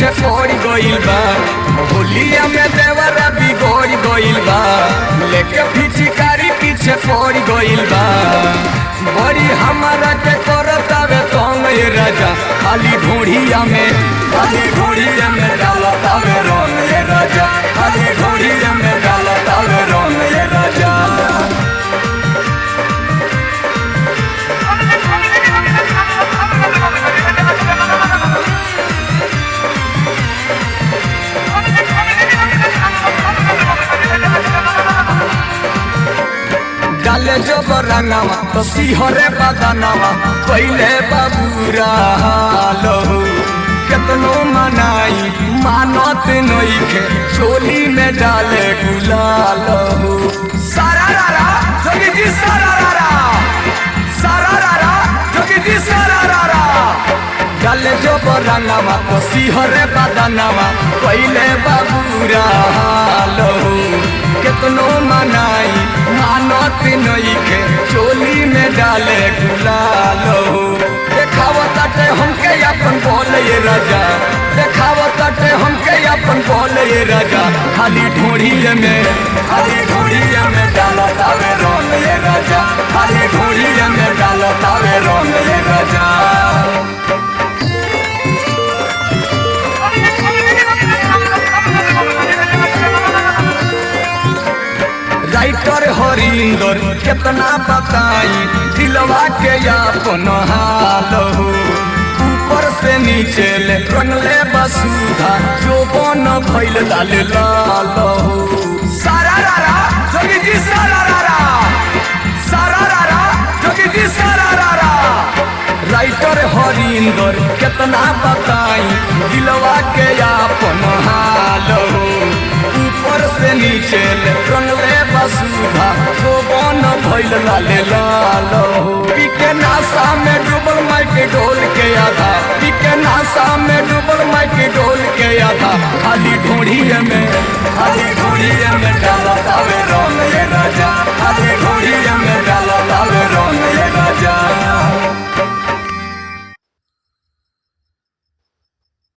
पीछे पड़ गइल बा, होलिया में देवरा बिगड़ गइल बा, लेके पिचकारी पीछे पड़ गइल बा। बड़ी हमारा के करतावे तंग ये राजा, खाली ढोढ़िया में डालतावे रंग ये राजा, खाली ढोढ़िया में डालतावे रंग ये राजा। डाले जब रंगावा तो सिहरे बदनावा, पहले बाबूरा हालो केतनो मनाई मानत नइखे, चोली में डाले गुलाल हो। सारा रारा जोगी जी, सारा रारा जोगी जी, सारा रारा। डाले जब रंगावा तो सिहरे बदनावा, पहले बाबूरा हालो केतनो मनाई मानत नइखे, चोली में डाले गुलाल हो। देखावताटे हमके अपन बोले ये राजा, देखावताटे हमके अपन बोले ये राजा, खाली ढोढ़िया में डालतावे रंग ये राजा, खाली ढोढ़िया में डालतावे रंग ये राजा। राइटर हरिंदर कितना बताई दिलवा के अपन हाल हो, ऊपर से नीचे ले रंगले बसुधा, जो बन भइल लाल लाल हो। सारा रारा जोगी जी, सारा रारा जोगी जी, सारा रारा। राइटर हरिंदर कितना बताई दिलवा के अपन हाल हो, ऊपर से नीचे ले रंगले बसुधा, जो बन भइल लाले लाल हो। पीके नासा में डूबल माइके डोल के आधा, पीके नासा में डूबल माइके डोल के आधा, खाली ढोढ़िया में डालतावे रंग ये राजा, खाली ढोढ़िया में डालतावे रंग